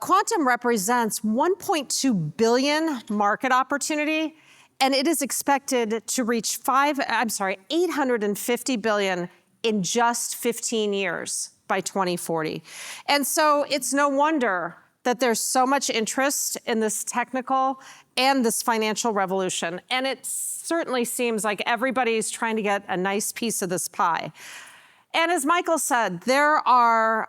Quantum represents 1.2 billion market opportunity, and it is expected to reach 850 billion in just 15 years by 2040. And so it's no wonder that there's so much interest in this technical and this financial revolution. And it certainly seems like everybody's trying to get a nice piece of this pie. And as Michael said, there are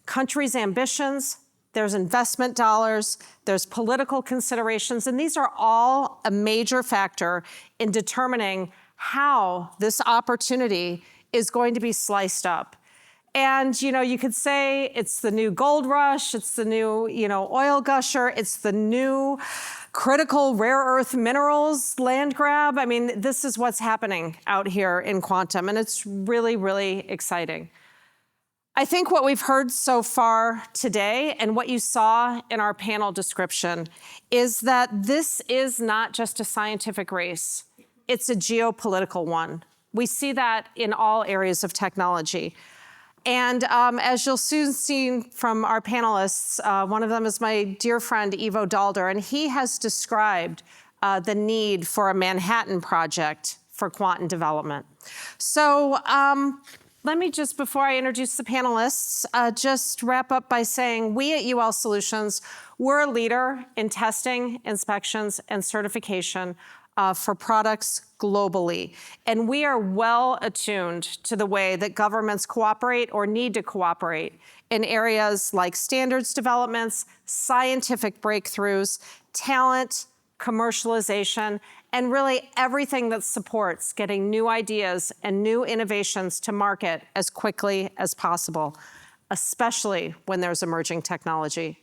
countries' ambitions, there's investment dollars, there's political considerations, and these are all a major factor in determining how this opportunity is going to be sliced up. And, you could say it's the new gold rush, it's the new, oil gusher, it's the new critical rare earth minerals land grab. I mean, this is what's happening out here in quantum, and it's really, really exciting. I think what we've heard so far today and what you saw in our panel description is that this is not just a scientific race, it's a geopolitical one. We see that in all areas of technology. And as you'll soon see from our panelists, one of them is my dear friend, Ivo Daalder, and he has described the need for a Manhattan Project for quantum development. So let me just, before I introduce the panelists, just wrap up by saying we at UL Solutions, we're a leader in testing, inspections, and certification for products globally. And we are well attuned to the way that governments cooperate or need to cooperate in areas like standards developments, scientific breakthroughs, talent, commercialization, and really everything that supports getting new ideas and new innovations to market as quickly as possible, especially when there's emerging technology.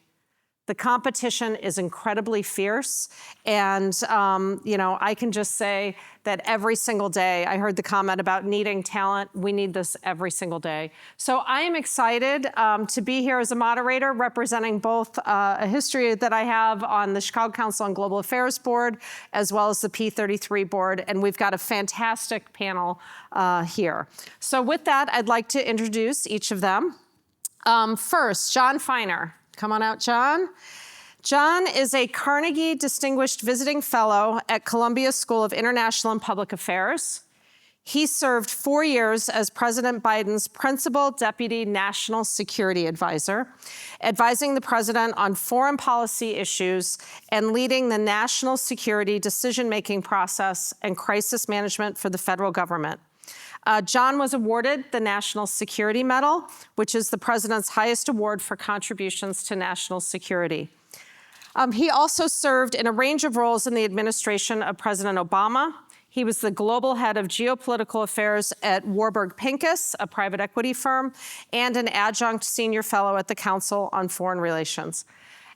The competition is incredibly fierce, and I can just say that every single day, I heard the comment about needing talent. We need this every single day. So I am excited to be here as a moderator, representing both a history that I have on the Chicago Council on Global Affairs Board, as well as the P33 board, and we've got a fantastic panel here. So with that, I'd like to introduce each of them. First, John Feiner. Come on out, John. John is a Carnegie Distinguished Visiting Fellow at Columbia School of International and Public Affairs. He served 4 years as President Biden's Principal Deputy National Security Advisor, advising the president on foreign policy issues and leading the national security decision-making process and crisis management for the federal government. John was awarded the National Security Medal, which is the president's highest award for contributions to national security. He also served in a range of roles in the administration of President Obama. He was the global head of geopolitical affairs at Warburg Pincus, a private equity firm, and an adjunct senior fellow at the Council on Foreign Relations.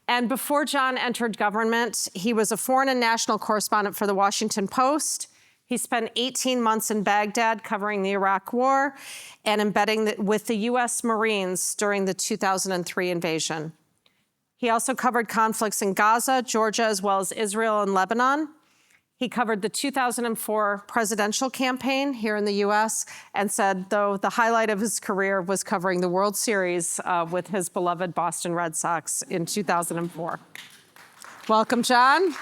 And before John entered government, he was a foreign and national correspondent for the Washington Post. He spent 18 months in Baghdad covering the Iraq War and embedding with the U.S. Marines during the 2003 invasion. He also covered conflicts in Gaza, Georgia, as well as Israel and Lebanon. He covered the 2004 presidential campaign here in the U.S. and said, though, the highlight of his career was covering the World Series with his beloved Boston Red Sox in 2004. Welcome, John.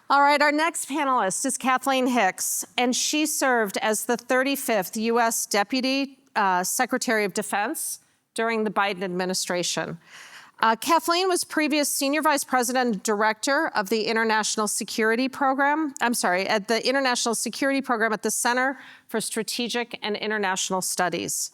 All right, our next panelist is Kathleen Hicks, and she served as the 35th U.S. Deputy Secretary of Defense during the Biden administration. Kathleen was previous Senior Vice President and Director of the International Security Program, at the International Security Program at the Center for Strategic and International Studies.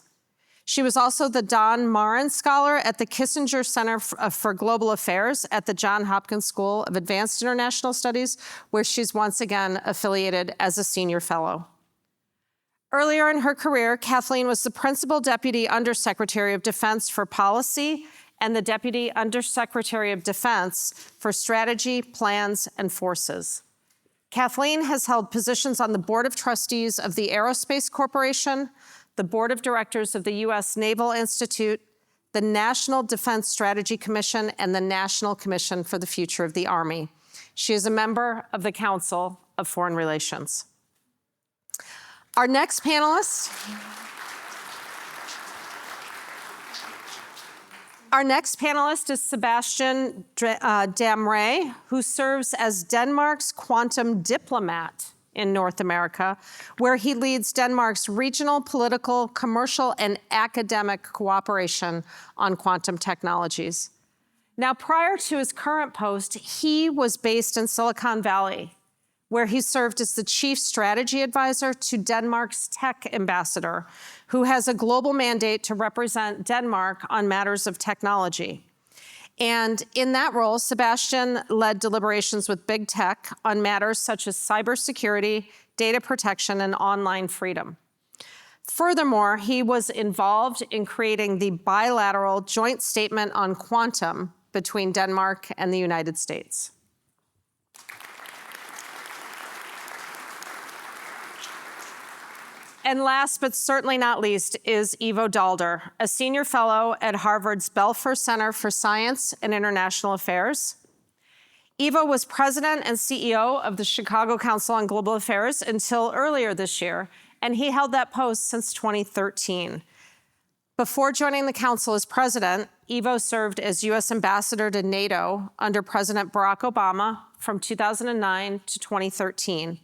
She was also the Don Marin Scholar at the Kissinger Center for Global Affairs at the Johns Hopkins School of Advanced International Studies, where she's once again affiliated as a senior fellow. Earlier in her career, Kathleen was the Principal Deputy Undersecretary of Defense for Policy and the Deputy Undersecretary of Defense for Strategy, Plans, and Forces. Kathleen has held positions on the Board of Trustees of the Aerospace Corporation, the Board of Directors of the U.S. Naval Institute, the National Defense Strategy Commission, and the National Commission for the Future of the Army. She is a member of the Council of Foreign Relations. Our next panelist Our next panelist is Sebastian Wray, who serves as Denmark's quantum diplomat in North America, where he leads Denmark's regional, political, commercial, and academic cooperation on quantum technologies. Now, prior to his current post, he was based in Silicon Valley, where he served as the chief strategy advisor to Denmark's tech ambassador, who has a global mandate to represent Denmark on matters of technology. And in that role, Sebastian led deliberations with big tech on matters such as cybersecurity, data protection, and online freedom. Furthermore, he was involved in creating the bilateral joint statement on quantum between Denmark and the United States. And last but certainly not least is Ivo Daalder, a senior fellow at Harvard's Belfer Center for Science and International Affairs. Ivo was president and CEO of the Chicago Council on Global Affairs until earlier this year, and he held that post since 2013. Before joining the council as president, Ivo served as U.S. ambassador to NATO under President Barack Obama from 2009 to 2013.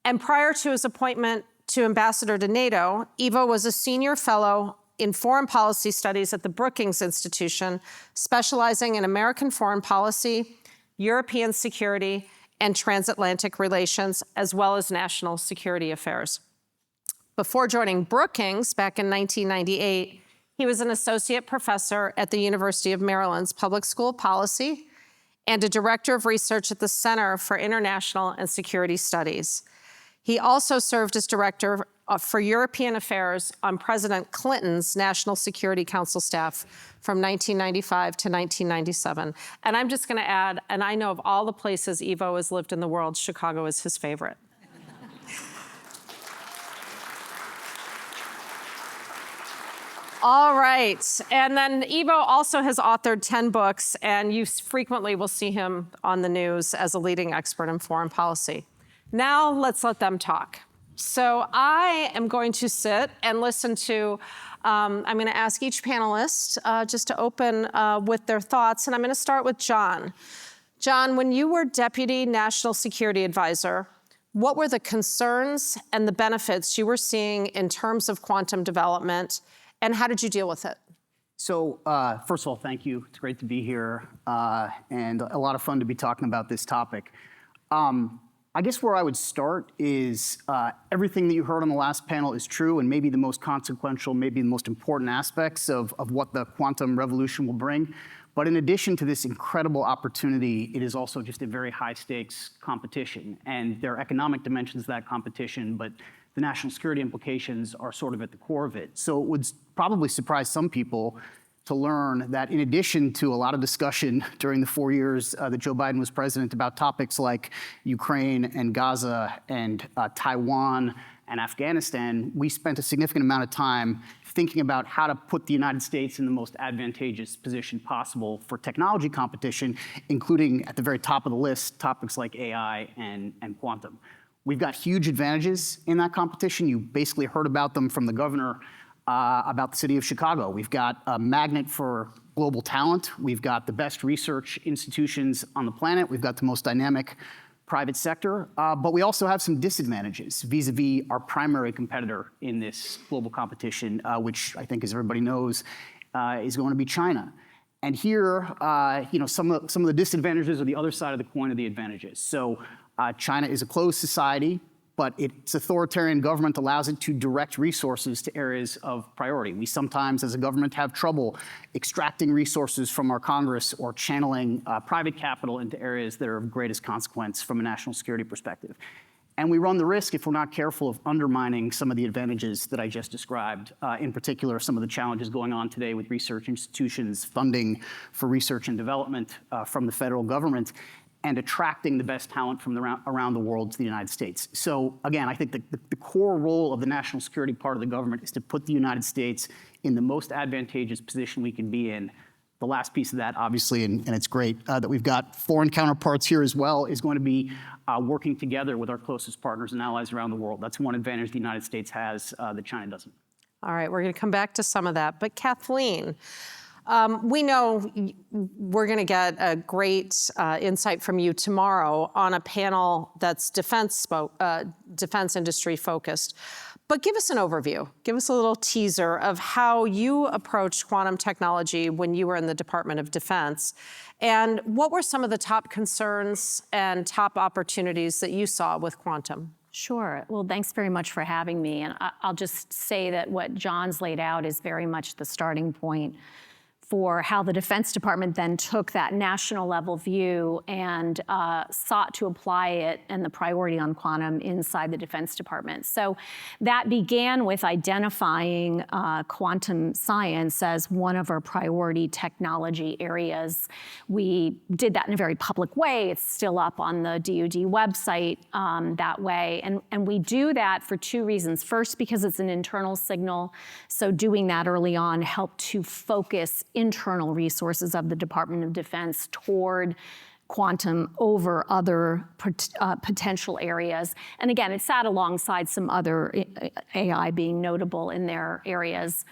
And prior to his appointment to ambassador to NATO, Ivo was a senior fellow in foreign policy studies at the Brookings Institution, specializing in American foreign policy, European security, and transatlantic relations, as well as national security affairs. Before joining Brookings back in 1998, he was an associate professor at the University of Maryland's Public School Policy and a director of research at the Center for International and Security Studies. He also served as director for European Affairs on President Clinton's National Security Council staff from 1995 to 1997. And I'm just going to add, and I know of all the places Ivo has lived in the world, Chicago is his favorite. All right, and then Ivo also has authored 10 books, and you frequently will see him on the news as a leading expert in foreign policy. Now let's let them talk. So I am going to sit and listen to, I'm going to ask each panelist just to open with their thoughts, and I'm going to start with John. John, when you were Deputy National Security Advisor, what were the concerns and the benefits you were seeing in terms of quantum development, and how did you deal with it? So first of all, thank you. It's great to be here, and a lot of fun to be talking about this topic. I guess where I would start is everything that you heard on the last panel is true, and maybe the most consequential, maybe the most important aspects of what the quantum revolution will bring. But in addition to this incredible opportunity, it is also just a very high stakes competition. And there are economic dimensions to that competition, but the national security implications are sort of at the core of it. So it would probably surprise some people to learn that in addition to a lot of discussion during the 4 years that Joe Biden was president about topics like Ukraine and Gaza and Taiwan and Afghanistan, we spent a significant amount of time thinking about how to put the United States in the most advantageous position possible for technology competition, including at the very top of the list, topics like AI and quantum. We've got huge advantages in that competition. You basically heard about them from the governor about the city of Chicago. We've got a magnet for global talent. We've got the best research institutions on the planet. We've got the most dynamic private sector, but we also have some disadvantages vis-a-vis our primary competitor in this global competition, which I think, as everybody knows, is going to be China. And here, some of the disadvantages are the other side of the coin of the advantages. So China is a closed society, but its authoritarian government allows it to direct resources to areas of priority. We sometimes, as a government, have trouble extracting resources from our Congress or channeling private capital into areas that are of greatest consequence from a national security perspective. And we run the risk, if we're not careful, of undermining some of the advantages that I just described, in particular, some of the challenges going on today with research institutions, funding for research and development from the federal government, and attracting the best talent from around the world to the United States. So again, I think the core role of the national security part of the government is to put the United States in the most advantageous position we can be in. The last piece of that, obviously, and it's great that we've got foreign counterparts here as well, is going to be working together with our closest partners and allies around the world. That's one advantage the United States has that China doesn't. All right, we're going to come back to some of that. But Kathleen, We know we're going to get a great insight from you tomorrow on a panel that's defense industry focused. But give us an overview. Give us a little teaser of how you approached quantum technology when you were in the Department of Defense. And what were some of the top concerns and top opportunities that you saw with quantum? Sure. Well, thanks very much for having me. And I'll just say that what John's laid out is very much the starting point for how the Defense Department then took that national level view and sought to apply it and the priority on quantum inside the Defense Department. So that began with identifying quantum science as one of our priority technology areas. We did that in a very public way. It's still up on the DoD website that way. And we do that for two reasons. First, because it's an internal signal. So doing that early on helped to focus internal resources of the Department of Defense toward quantum over other potential areas. And again, it sat alongside some other AI being notable in their areas.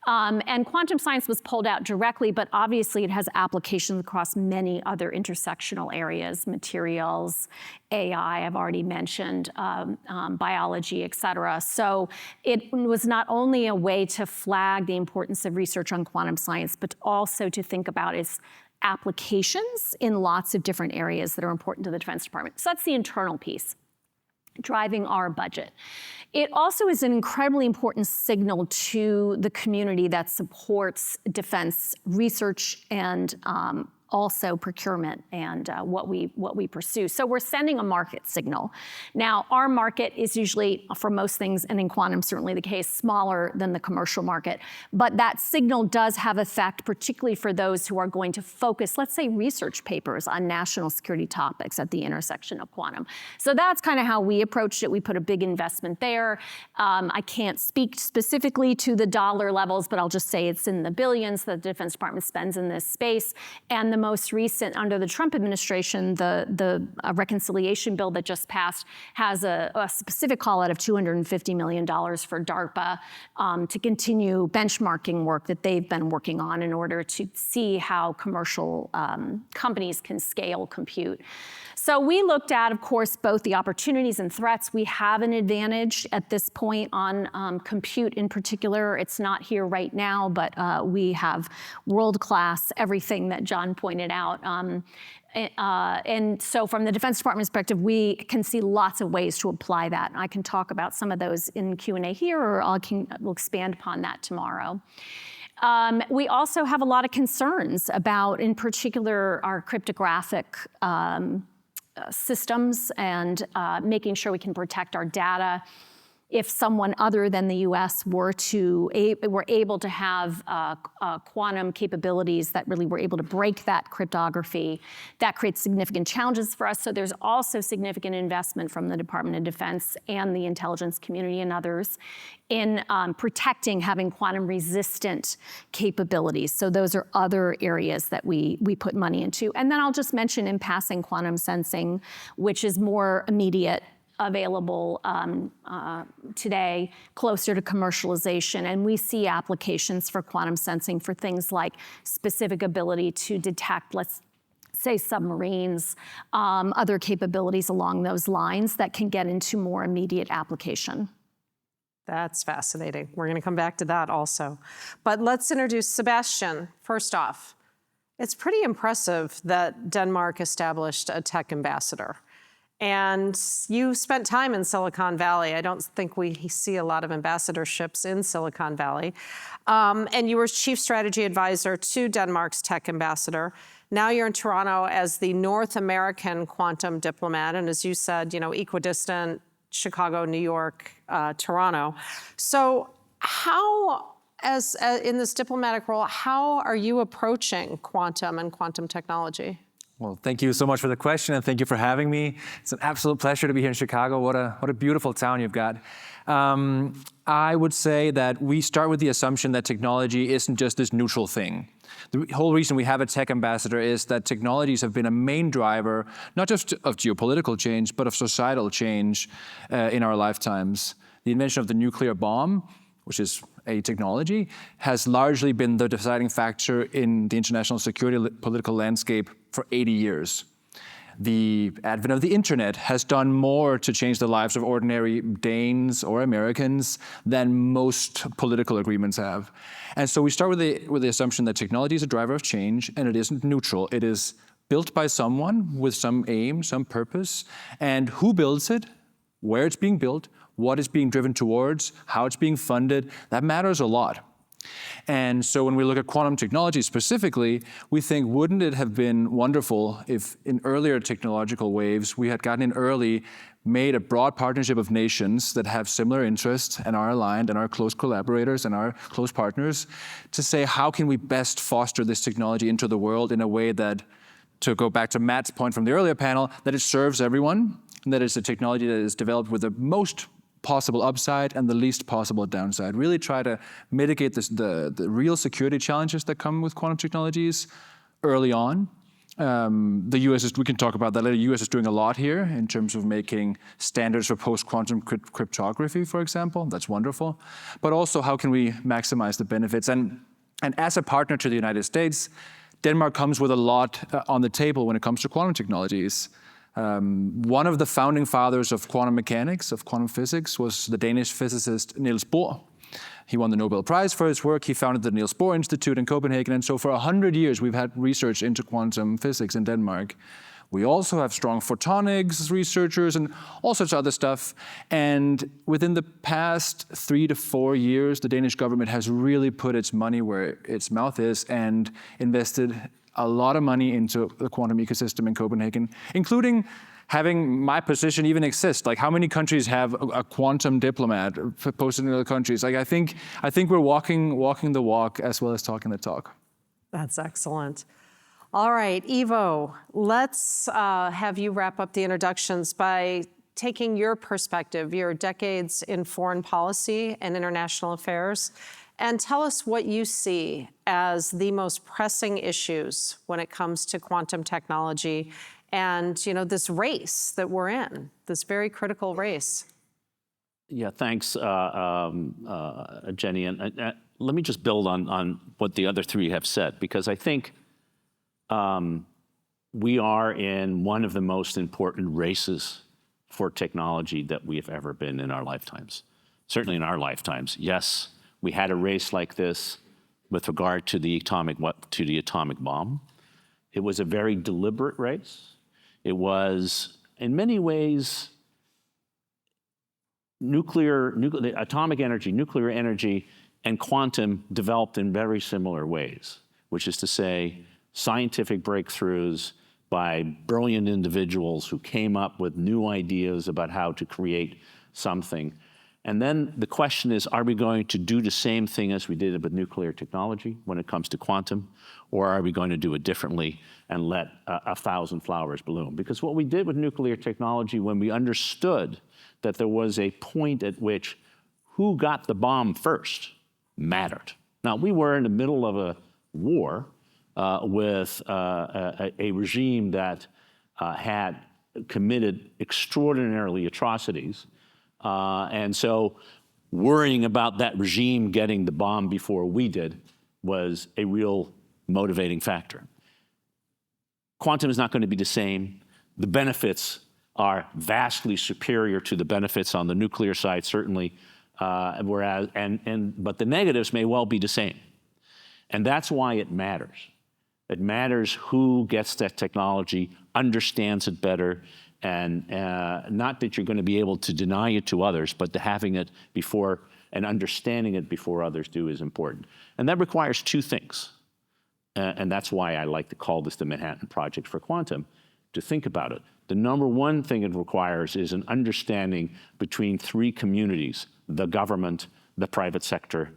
And quantum science was pulled out directly, but obviously it has applications across many other intersectional areas, materials, AI, I've already mentioned, biology, et cetera. So it was not only a way to flag the importance of research on quantum science, but also to think about its applications in lots of different areas that are important to the Defense Department. So that's the internal piece, driving our budget. It also is an incredibly important signal to the community that supports defense research and also procurement and what we pursue. So we're sending a market signal. Now, our market is usually, for most things, and in quantum certainly the case, smaller than the commercial market. But that signal does have effect, particularly for those who are going to focus, let's say, research papers on national security topics at the intersection of quantum. So that's kind of how we approached it. We put a big investment there. I can't speak specifically to the dollar levels, but I'll just say it's in the billions that the Defense Department spends in this space. And the most recent, under the Trump administration, the reconciliation bill that just passed has a specific call out of $250 million for DARPA to continue benchmarking work that they've been working on in order to see how commercial companies can scale compute. So we looked at, of course, both the opportunities and threats. We have an advantage at this point on compute in particular. It's not here right now, but we have world-class everything that John pointed out. And so from the Defense Department perspective, we can see lots of ways to apply that. I can talk about some of those in Q&A here, or we'll expand upon that tomorrow. We also have a lot of concerns about, in particular, our cryptographic systems and making sure we can protect our data. If someone other than the US were able to have quantum capabilities that really were able to break that cryptography, that creates significant challenges for us. So there's also significant investment from the Department of Defense and the intelligence community and others in protecting having quantum resistant capabilities. So those are other areas that we put money into. And then I'll just mention in passing quantum sensing, which is more immediate, available today, closer to commercialization. And we see applications for quantum sensing for things like specific ability to detect, let's say, submarines, other capabilities along those lines that can get into more immediate application. That's fascinating. We're going to come back to that also. But let's introduce Sebastian. First off, it's pretty impressive that Denmark established a tech ambassador. And you spent time in Silicon Valley. I don't think we see a lot of ambassadorships in Silicon Valley. And you were chief strategy advisor to Denmark's tech ambassador. Now you're in Toronto as the North American quantum diplomat. And as you said, equidistant, Chicago, New York, Toronto. So how, in this diplomatic role, how are you approaching quantum and quantum technology? Well, thank you so much for the question, and thank you for having me. It's an absolute pleasure to be here in Chicago. What a beautiful town you've got. I would say that we start with the assumption that technology isn't just this neutral thing. The whole reason we have a tech ambassador is that technologies have been a main driver, not just of geopolitical change, but of societal change in our lifetimes. The invention of the nuclear bomb, which is a technology has largely been the deciding factor in the international security political landscape for 80 years. The advent of the internet has done more to change the lives of ordinary Danes or Americans than most political agreements have. And so we start with the assumption that technology is a driver of change, and it isn't neutral. It is built by someone with some aim, some purpose, and who builds it, where it's being built, what it's being driven towards, how it's being funded, that matters a lot. And so when we look at quantum technology specifically, we think, wouldn't it have been wonderful if in earlier technological waves we had gotten in early, made a broad partnership of nations that have similar interests and are aligned and are close collaborators and are close partners to say, how can we best foster this technology into the world in a way that, to go back to Matt's point from the earlier panel, that it serves everyone, and that it's a technology that is developed with the most possible upside and the least possible downside. Really try to mitigate the real security challenges that come with quantum technologies early on. The US we can talk about that later. The US is doing a lot here in terms of making standards for post-quantum cryptography, for example. That's wonderful. But also, how can we maximize the benefits? And as a partner to the United States, Denmark comes with a lot on the table when it comes to quantum technologies. One of the founding fathers of quantum mechanics, of quantum physics, was the Danish physicist Niels Bohr. He won the Nobel Prize for his work. He founded the Niels Bohr Institute in Copenhagen. And so for 100 years, we've had research into quantum physics in Denmark. We also have strong photonics researchers and all sorts of other stuff. And within the past 3 to 4 years, the Danish government has really put its money where its mouth is and invested a lot of money into the quantum ecosystem in Copenhagen, including having my position even exist. Like, how many countries have a quantum diplomat posted in other countries? Like, I think we're walking the walk as well as talking the talk. That's excellent. All right, Ivo, let's have you wrap up the introductions by taking your perspective, your decades in foreign policy and international affairs, and tell us what you see as the most pressing issues when it comes to quantum technology and, you know, this race that we're in, this very critical race. Yeah, thanks, Jenny. And let me just build on what the other three have said, because I think we are in one of the most important races for technology that we have ever been in our lifetimes. Certainly in our lifetimes. Yes, we had a race like this with regard to the atomic bomb. It was a very deliberate race. It was, in many ways, atomic energy, nuclear energy, and quantum developed in very similar ways, which is to say, scientific breakthroughs by brilliant individuals who came up with new ideas about how to create something. And then the question is, are we going to do the same thing as we did with nuclear technology when it comes to quantum, or are we going to do it differently and let 1,000 flowers bloom? Because what we did with nuclear technology, when we understood that there was a point at which who got the bomb first mattered. Now, we were in the middle of a war with a regime that had committed extraordinarily atrocities. And so worrying about that regime getting the bomb before we did was a real motivating factor. Quantum is not going to be the same. The benefits are vastly superior to the benefits on the nuclear side, certainly, but the negatives may well be the same. And that's why it matters. It matters who gets that technology, understands it better, and not that you're going to be able to deny it to others, but to having it before and understanding it before others do is important. And that requires two things. And that's why I like to call this the Manhattan Project for Quantum, to think about it. The number one thing it requires is an understanding between three communities: the government, the private sector,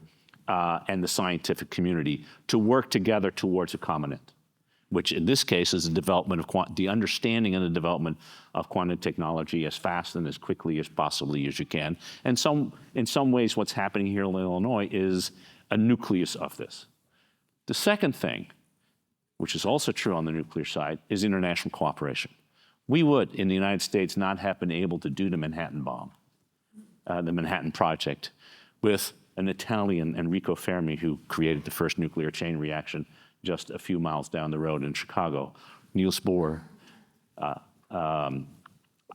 and the scientific community, to work together towards a common end, which in this case is the development of the understanding and the development of quantum technology as fast and as quickly as possibly as you can. And in some ways, what's happening here in Illinois is a nucleus of this. The second thing, which is also true on the nuclear side, is international cooperation. We would, in the United States, not have been able to do the Manhattan bomb, the Manhattan Project, with an Italian, Enrico Fermi, who created the first nuclear chain reaction just a few miles down the road in Chicago, Niels Bohr,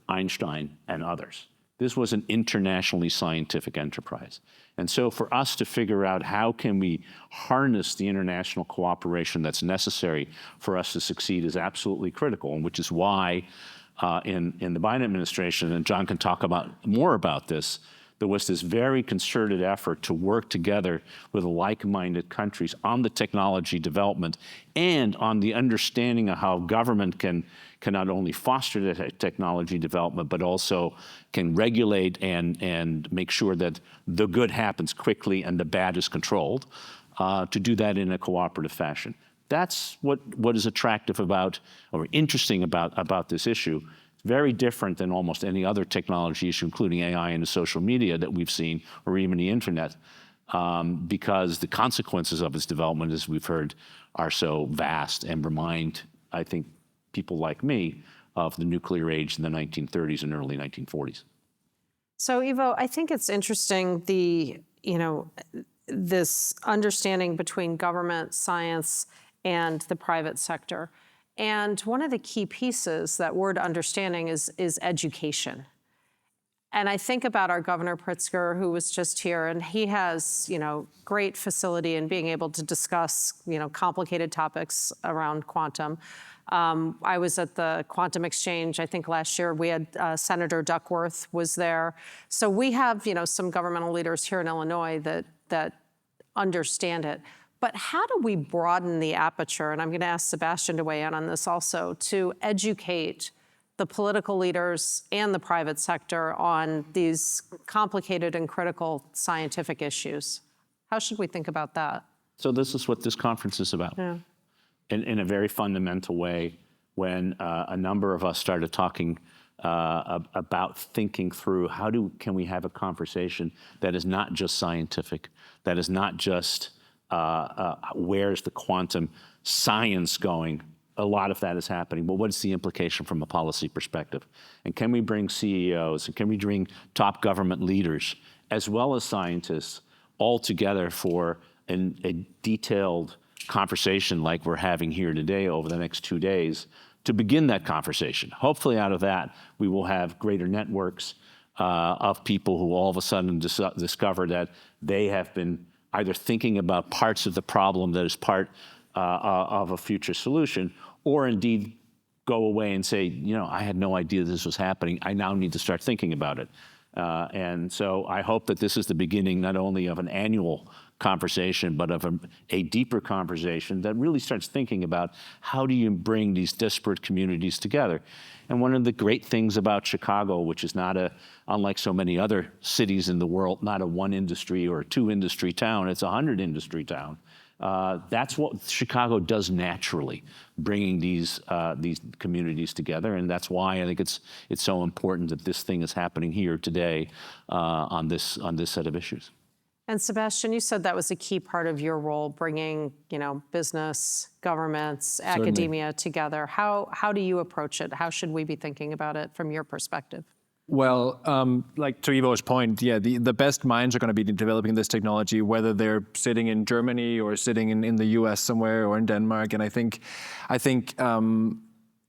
Einstein, and others. This was an internationally scientific enterprise. And so for us to figure out how can we harness the international cooperation that's necessary for us to succeed is absolutely critical, and which is why in the Biden administration, and John can talk more about this, there was this very concerted effort to work together with like-minded countries on the technology development and on the understanding of how government can not only foster the technology development, but also can regulate and make sure that the good happens quickly and the bad is controlled, to do that in a cooperative fashion. That's what is attractive about, or interesting about this issue. Very different than almost any other technology issue, including AI and the social media that we've seen, or even the internet, because the consequences of its development, as we've heard, are so vast and remind, I think, people like me of the nuclear age in the 1930s and early 1940s. So Ivo, I think it's interesting this understanding between government, science, and the private sector. And one of the key pieces that we're understanding is education. And I think about our Governor Pritzker, who was just here, and he has, great facility in being able to discuss, complicated topics around quantum. I was at the Quantum Exchange, I think last year. We had Senator Duckworth was there. So we have, some governmental leaders here in Illinois that understand it. But how do we broaden the aperture? And I'm going to ask Sebastian to weigh in on this also, to educate the political leaders and the private sector on these complicated and critical scientific issues. How should we think about that? So this is what this conference is about. Yeah. In a very fundamental way, when a number of us started talking about thinking through can we have a conversation that is not just scientific, that is not just where's the quantum science going? A lot of that is happening, but what's the implication from a policy perspective? And can we bring CEOs, and can we bring top government leaders, as well as scientists, all together for a detailed conversation like we're having here today over the next 2 days to begin that conversation? Hopefully out of that, we will have greater networks of people who all of a sudden discover that they have been either thinking about parts of the problem that is part of a future solution, or indeed go away and say, I had no idea this was happening. I now need to start thinking about it. And so I hope that this is the beginning not only of an annual conversation, but of a deeper conversation that really starts thinking about how do you bring these disparate communities together. And one of the great things about Chicago, which is unlike so many other cities in the world, not a one industry or a two industry town, it's a 100 industry town. That's what Chicago does naturally, bringing these communities together, and that's why I think it's so important that this thing is happening here today on this set of issues. And Sebastian, you said that was a key part of your role, bringing business, governments, academia together. How do you approach it? How should we be thinking about it from your perspective? Well, like to Ivo's point, yeah, the best minds are going to be developing this technology, whether they're sitting in Germany or sitting in the U.S. somewhere or in Denmark. And I think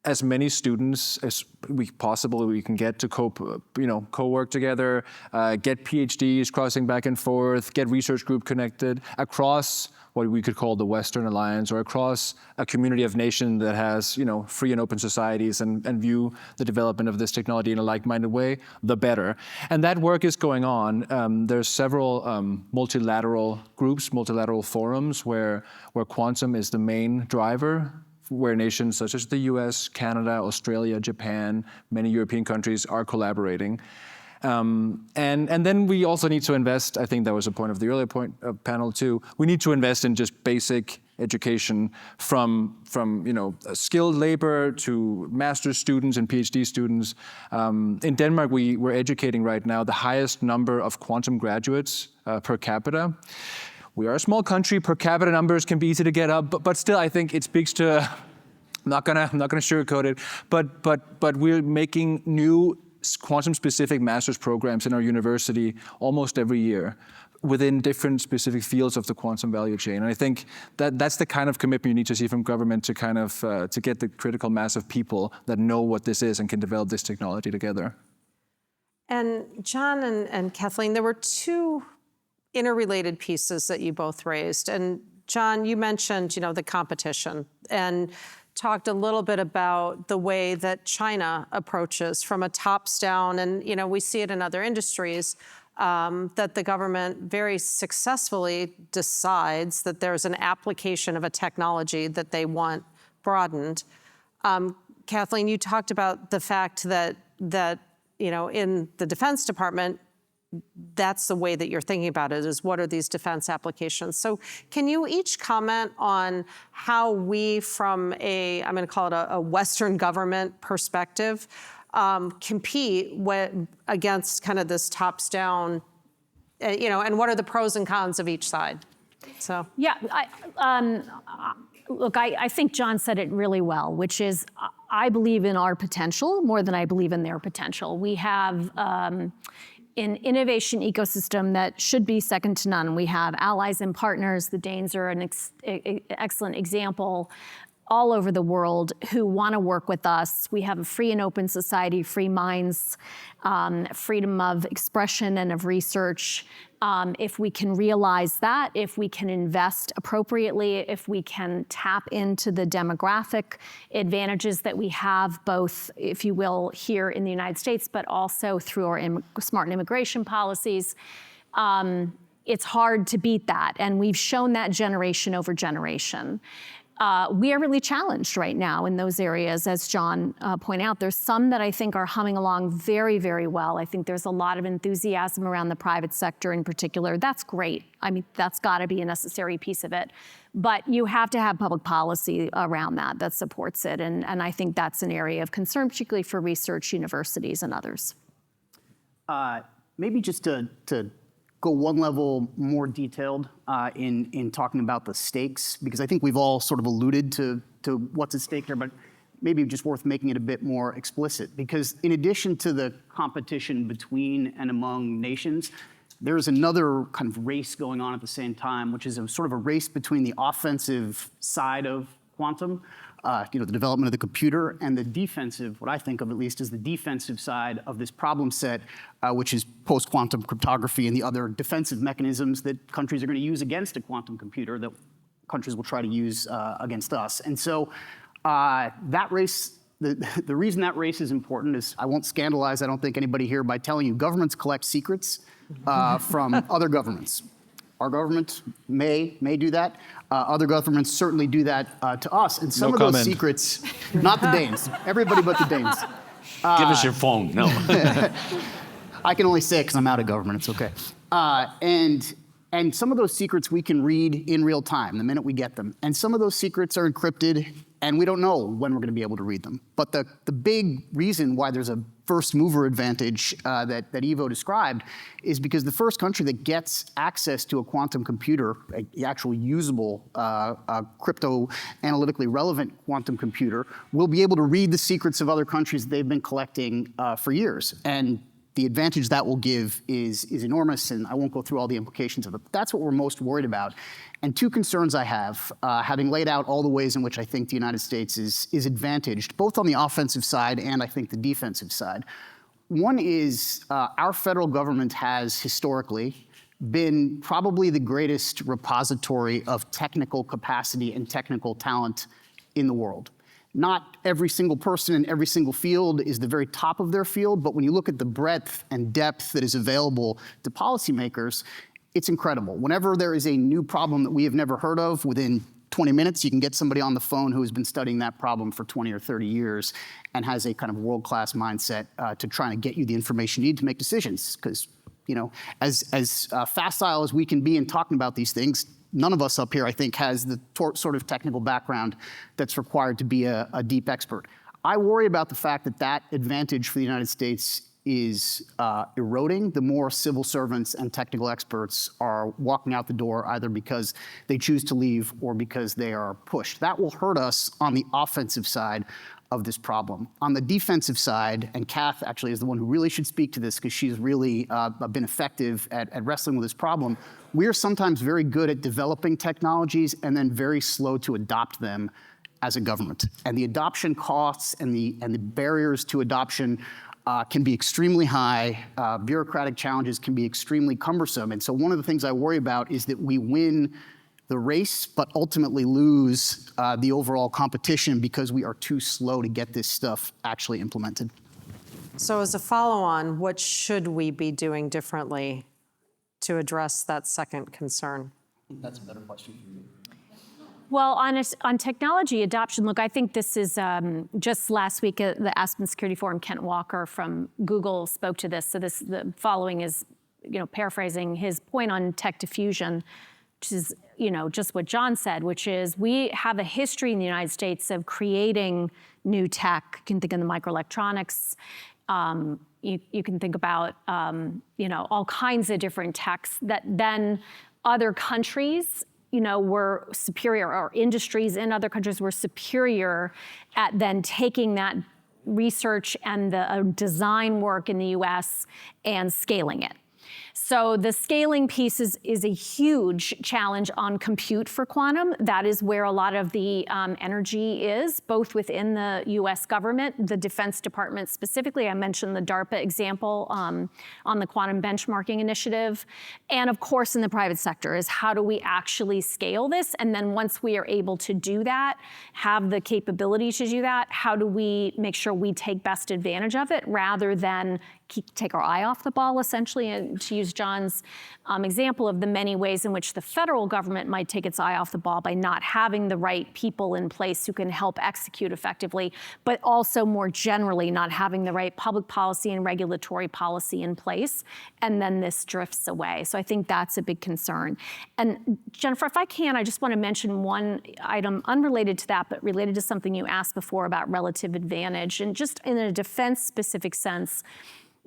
as many students as we can get to co-work together, get PhDs crossing back and forth, get research group connected across what we could call the Western Alliance, or across a community of nations that has free and open societies and view the development of this technology in a like-minded way, the better. And that work is going on. There's several multilateral groups, multilateral forums where quantum is the main driver, where nations such as the US, Canada, Australia, Japan, many European countries are collaborating. And then we also need to invest, I think that was a point of the earlier panel too, we need to invest in just basic education from skilled labor to master's students and PhD students. In Denmark, we're educating right now the highest number of quantum graduates per capita. We are a small country. Per capita numbers can be easy to get up, but still, I think it speaks to. I'm not gonna sugarcoat it, but we're making new quantum-specific master's programs in our university almost every year within different specific fields of the quantum value chain. And I think that that's the kind of commitment you need to see from government to kind of to get the critical mass of people that know what this is and can develop this technology together. And John and Kathleen, there were two interrelated pieces that you both raised. And John, you mentioned, the competition and talked a little bit about the way that China approaches from a tops down. And, we see it in other industries. That the government very successfully decides that there's an application of a technology that they want broadened. Kathleen, you talked about the fact that in the Defense Department, that's the way that you're thinking about it, is what are these defense applications? So can you each comment on how we, from I'm going to call it a Western government perspective, compete against kind of this tops down, and what are the pros and cons of each side? So yeah, look, I think John said it really well, which is I believe in our potential more than I believe in their potential. We have an innovation ecosystem that should be second to none. We have allies and partners. The Danes are an excellent example all over the world who want to work with us. We have a free and open society, free minds, freedom of expression and of research. If we can realize that, if we can invest appropriately, if we can tap into the demographic advantages that we have, both, if you will, here in the United States, but also through our smart immigration policies, it's hard to beat that. And we've shown that generation over generation. We are really challenged right now in those areas, as John pointed out. There's some that I think are humming along very, very well. I think there's a lot of enthusiasm around the private sector in particular. That's great. I mean, that's got to be a necessary piece of it. But you have to have public policy around that supports it. And I think that's an area of concern, particularly for research universities and others. Maybe just to go one level more detailed in talking about the stakes, because I think we've all sort of alluded to what's at stake here, but maybe just worth making it a bit more explicit. Because in addition to the competition between and among nations, there's another kind of race going on at the same time, which is sort of a race between the offensive side of quantum, the development of the computer, and the defensive, what I think of at least as the defensive side of this problem set, which is post-quantum cryptography and the other defensive mechanisms that countries are going to use against a quantum computer that countries will try to use against us. And so that race, the reason that race is important is, I won't scandalize, I don't think, anybody here by telling you, governments collect secrets from other governments. Our government may do that. Other governments certainly do that to us. And some of those secrets, not the Danes, everybody but the Danes. Give us your phone. No. I can only say it because I'm out of government. It's okay. And some of those secrets we can read in real time the minute we get them. And some of those secrets are encrypted, and we don't know when we're going to be able to read them. But the big reason why there's a first mover advantage that Ivo described is because the first country that gets access to a quantum computer, an actual usable crypto analytically relevant quantum computer, will be able to read the secrets of other countries that they've been collecting for years. And the advantage that will give is enormous, and I won't go through all the implications of it. But that's what we're most worried about. And two concerns I have, having laid out all the ways in which I think the United States is advantaged, both on the offensive side and I think the defensive side. One is our federal government has historically been probably the greatest repository of technical capacity and technical talent in the world. Not every single person in every single field is the very top of their field, but when you look at the breadth and depth that is available to policymakers, it's incredible. Whenever there is a new problem that we have never heard of, within 20 minutes, you can get somebody on the phone who has been studying that problem for 20 or 30 years and has a kind of world-class mindset to try to get you the information you need to make decisions. Because, as facile as we can be in talking about these things, none of us up here, I think, has the sort of technical background that's required to be a deep expert. I worry about the fact that that advantage for the United States is eroding the more civil servants and technical experts are walking out the door, either because they choose to leave or because they are pushed. That will hurt us on the offensive side of this problem. On the defensive side, and Kath actually is the one who really should speak to this because she's really been effective at wrestling with this problem, we are sometimes very good at developing technologies and then very slow to adopt them as a government. And the adoption costs and the barriers to adoption can be extremely high. Bureaucratic challenges can be extremely cumbersome. And so one of the things I worry about is that we win the race, but ultimately lose the overall competition because we are too slow to get this stuff actually implemented. So as a follow-on, what should we be doing differently to address that second concern? That's a better question for you. Well, on technology adoption, look, I think this is just last week at the Aspen Security Forum, Kent Walker from Google spoke to this. So the following is, paraphrasing his point on tech diffusion, which is, just what John said, which is we have a history in the United States of creating new tech. You can think of the microelectronics. You can think about, all kinds of different techs that then other countries were superior, or industries in other countries were superior at then taking that research and the design work in the US and scaling it. So the scaling piece is a huge challenge on compute for quantum. That is where a lot of the energy is, both within the US government, the Defense Department specifically. I mentioned the DARPA example on the quantum benchmarking initiative. And of course, in the private sector is how do we actually scale this? And then once we are able to do that, have the capability to do that, how do we make sure we take best advantage of it rather than take our eye off the ball, essentially, and to use John's example of the many ways in which the federal government might take its eye off the ball by not having the right people in place who can help execute effectively, but also more generally not having the right public policy and regulatory policy in place, and then this drifts away. So I think that's a big concern. And Jennifer, if I can, I just want to mention one item unrelated to that, but related to something you asked before about relative advantage, and just in a defense-specific sense.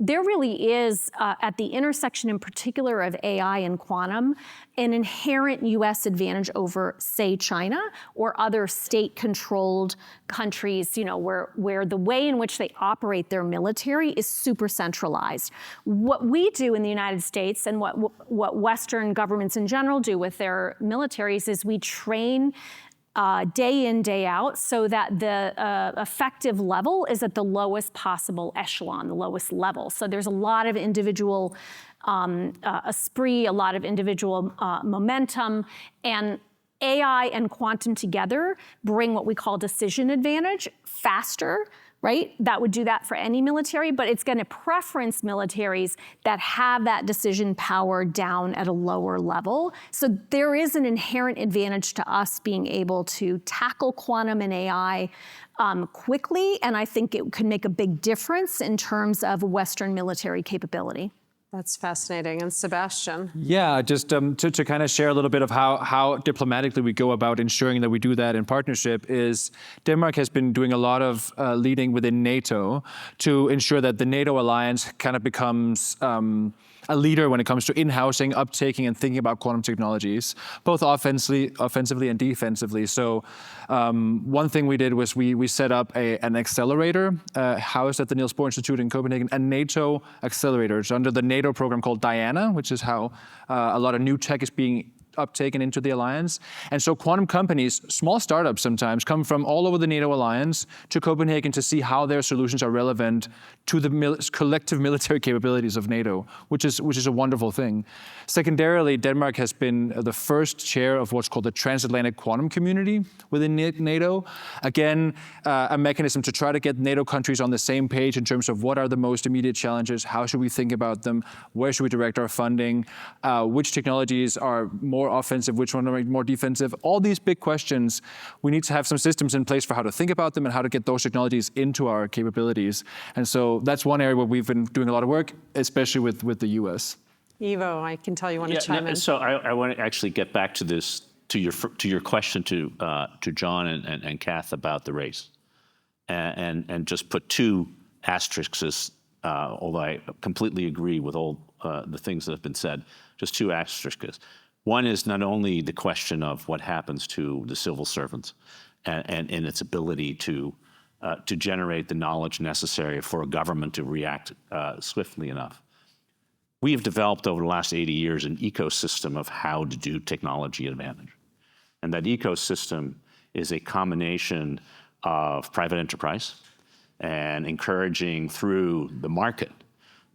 There really is, at the intersection in particular of AI and quantum, an inherent US advantage over, say, China or other state-controlled countries, where the way in which they operate their military is super centralized. What we do in the United States and what Western governments in general do with their militaries is we train day in, day out, so that the effective level is at the lowest possible echelon, the lowest level. So there's a lot of individual esprit, a lot of individual momentum, and AI and quantum together bring what we call decision advantage faster, right? That would do that for any military, but it's going to preference militaries that have that decision power down at a lower level. So there is an inherent advantage to us being able to tackle quantum and AI quickly, and I think it could make a big difference in terms of Western military capability. That's fascinating. And Sebastian? Yeah, just to kind of share a little bit of how diplomatically we go about ensuring that we do that in partnership is Denmark has been doing a lot of leading within NATO to ensure that the NATO alliance kind of becomes a leader when it comes to in-housing, uptaking, and thinking about quantum technologies, both offensively and defensively. So one thing we did was we set up an accelerator housed at the Niels Bohr Institute in Copenhagen, a NATO accelerator. It's under the NATO program called Diana, which is how a lot of new tech is being uptaken into the alliance. And so quantum companies, small startups sometimes, come from all over the NATO alliance to Copenhagen to see how their solutions are relevant to the collective military capabilities of NATO, which is a wonderful thing. Secondarily, Denmark has been the first chair of what's called the Transatlantic Quantum Community within NATO. Again, a mechanism to try to get NATO countries on the same page in terms of what are the most immediate challenges, how should we think about them, where should we direct our funding, which technologies are more offensive, which one are more defensive. All these big questions, we need to have some systems in place for how to think about them and how to get those technologies into our capabilities. And so that's one area where we've been doing a lot of work, especially with the US. Ivo, I can tell you want to chime in. So I want to actually get back to this, to your question to John and Kath about the race, and just put two asterisks, although I completely agree with all the things that have been said, just two asterisks. One is not only the question of what happens to the civil servants and its ability to to generate the knowledge necessary for a government to react swiftly enough. We have developed over the last 80 years an ecosystem of how to do technology advantage. And that ecosystem is a combination of private enterprise and encouraging through the market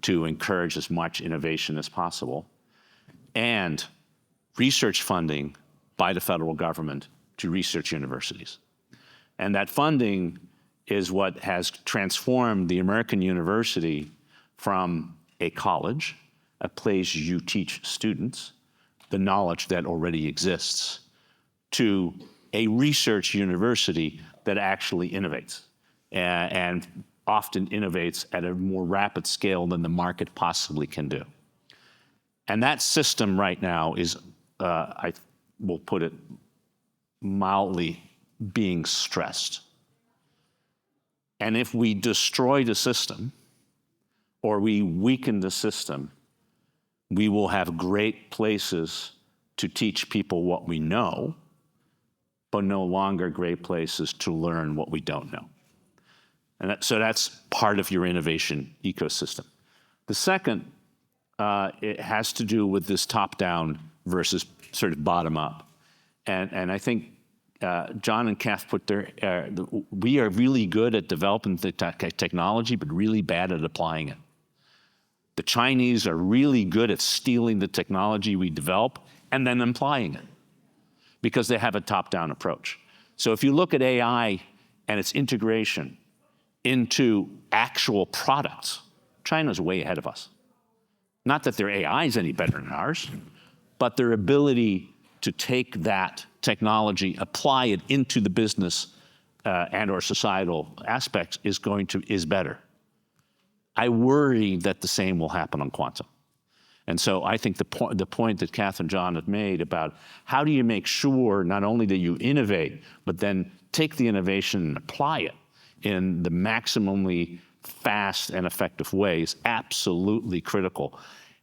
to encourage as much innovation as possible, and research funding by the federal government to research universities. And that funding is what has transformed the American university from a college, a place you teach students the knowledge that already exists, to a research university that actually innovates and often innovates at a more rapid scale than the market possibly can do. And that system right now is, I will put it mildly, being stressed. And if we destroy the system or we weaken the system, we will have great places to teach people what we know, but no longer great places to learn what we don't know. And so that's part of your innovation ecosystem. The second, it has to do with this top-down versus sort of bottom-up. And I think John and Kath put we are really good at developing the technology, but really bad at applying it. The Chinese are really good at stealing the technology we develop and then applying it, because they have a top-down approach. So if you look at AI and its integration into actual products, China's way ahead of us. Not that their AI is any better than ours, but their ability to take that technology, apply it into the business and or societal aspects is better. I worry that the same will happen on quantum. And so I think the point that Kath and John have made about how do you make sure not only that you innovate, but then take the innovation and apply it in the maximally fast and effective way is absolutely critical.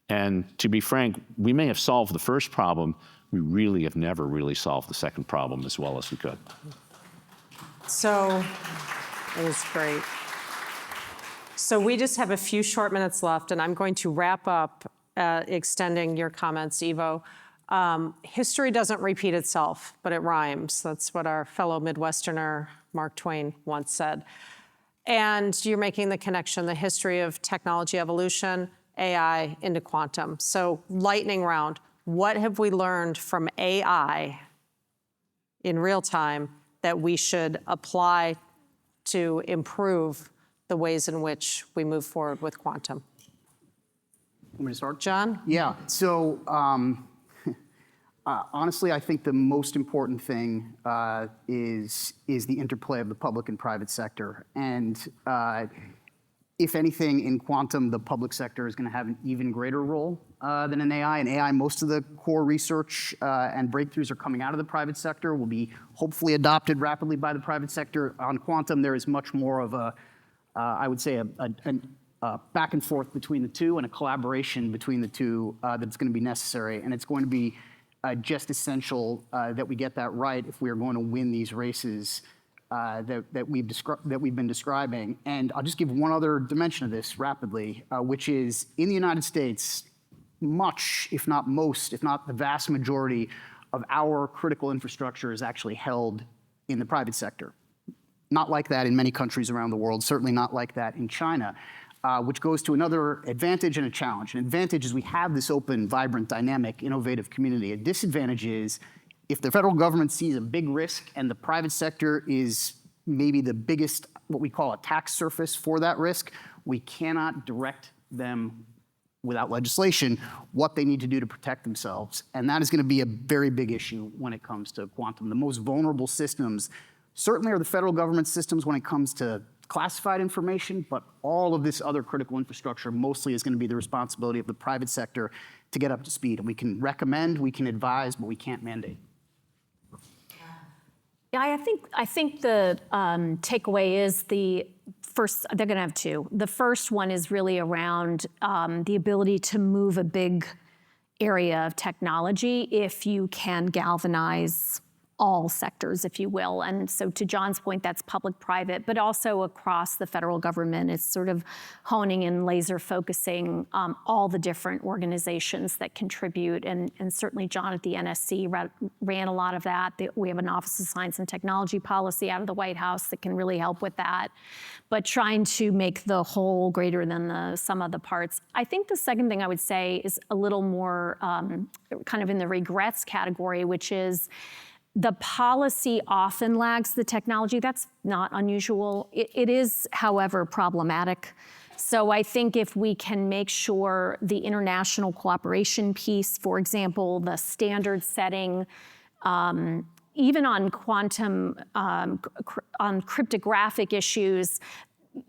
And to be frank, we may have solved the first problem, we really have never really solved the second problem as well as we could. So it was great. So we just have a few short minutes left, and I'm going to wrap up extending your comments, Ivo. History doesn't repeat itself, but it rhymes. That's what our fellow Midwesterner, Mark Twain, once said. And you're making the connection, the history of technology evolution, AI into quantum. So lightning round, what have we learned from AI in real time that we should apply to improve the ways in which we move forward with quantum? Want me to start? John? Yeah, so honestly, I think the most important thing is the interplay of the public and private sector. And if anything, in quantum, the public sector is going to have an even greater role than in AI. In AI, most of the core research and breakthroughs are coming out of the private sector, will be hopefully adopted rapidly by the private sector. On quantum, there is much more of a, I would say, a back and forth between the two and a collaboration between the two that's going to be necessary. And it's going to be just essential that we get that right if we are going to win these races that we've been describing. And I'll just give one other dimension of this rapidly, which is in the United States, much, if not most, if not the vast majority of our critical infrastructure is actually held in the private sector. Not like that in many countries around the world, certainly not like that in China, which goes to another advantage and a challenge. An advantage is we have this open, vibrant, dynamic, innovative community. A disadvantage is if the federal government sees a big risk and the private sector is maybe the biggest, what we call attack surface for that risk, we cannot direct them without legislation what they need to do to protect themselves. And that is going to be a very big issue when it comes to quantum. The most vulnerable systems certainly are the federal government systems when it comes to classified information, but all of this other critical infrastructure mostly is going to be the responsibility of the private sector to get up to speed. And we can recommend, we can advise, but we can't mandate. Yeah, I think the takeaway is the first, they're going to have two. The first one is really around the ability to move a big area of technology if you can galvanize all sectors, if you will. And so to John's point, that's public-private, but also across the federal government. It's sort of honing and laser focusing all the different organizations that contribute. And certainly John at the NSC ran a lot of that. We have an Office of Science and Technology policy out of the White House that can really help with that. But trying to make the whole greater than the sum of the parts. I think the second thing I would say is a little more kind of in the regrets category, which is the policy often lags the technology. That's not unusual. It is, however, problematic. So I think if we can make sure the international cooperation piece, for example, the standard setting, even on quantum, on cryptographic issues,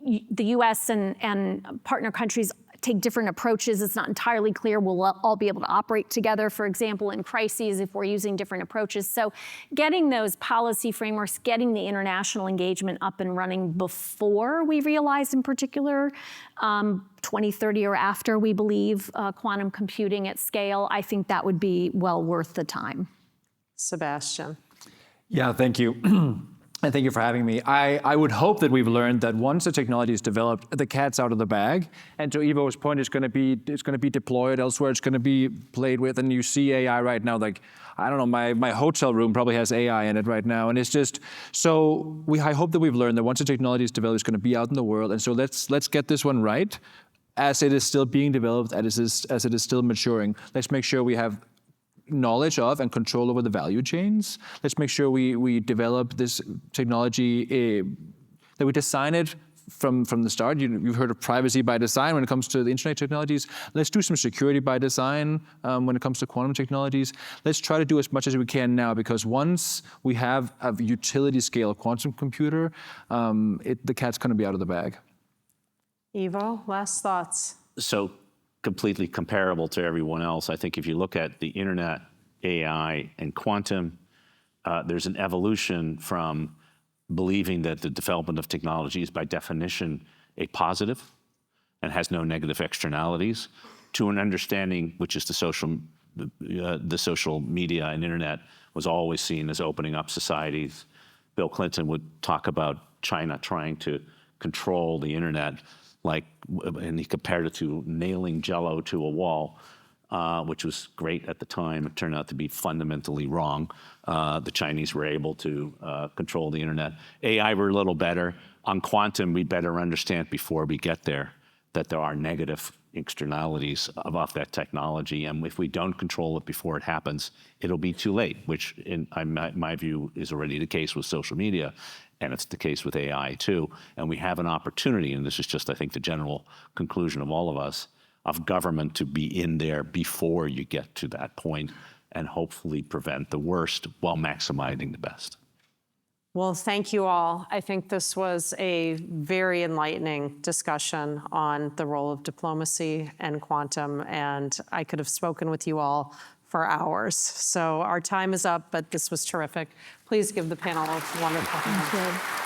the US and partner countries take different approaches. It's not entirely clear we'll all be able to operate together, for example, in crises if we're using different approaches. So getting those policy frameworks, getting the international engagement up and running before we realize in particular 2030 or after we believe quantum computing at scale, I think that would be well worth the time. Sebastian. Yeah, thank you. And thank you for having me. I would hope that we've learned that once the technology is developed, the cat's out of the bag. And to Ivo's point, it's going to be deployed elsewhere. It's going to be played with. And you see AI right now, like, I don't know, my hotel room probably has AI in it right now. And it's just, so I hope that we've learned that once the technology is developed, it's going to be out in the world. And so let's get this one right as it is still being developed, as it is still maturing. Let's make sure we have knowledge of and control over the value chains. Let's make sure we develop this technology, that we design it from the start. You've heard of privacy by design when it comes to the internet technologies. Let's do some security by design when it comes to quantum technologies. Let's try to do as much as we can now, because once we have a utility scale quantum computer, the cat's going to be out of the bag. Ivo, last thoughts. So completely comparable to everyone else. I think if you look at the internet, AI, and quantum, there's an evolution from believing that the development of technology is by definition a positive and has no negative externalities, to an understanding, which is the social media and internet was always seen as opening up societies. Bill Clinton would talk about China trying to control the internet, and he compared it to nailing Jell-O to a wall, which was great at the time. It turned out to be fundamentally wrong. The Chinese were able to control the internet. AI, we're a little better. On quantum, we better understand before we get there that there are negative externalities of that technology. And if we don't control it before it happens, it'll be too late, which in my view is already the case with social media. And it's the case with AI too. And we have an opportunity, and this is just, I think, the general conclusion of all of us, of government to be in there before you get to that point and hopefully prevent the worst while maximizing the best. Well, thank you all. I think this was a very enlightening discussion on the role of diplomacy and quantum, and I could have spoken with you all for hours. So our time is up, but this was terrific. Please give the panel a wonderful hand. Thank you.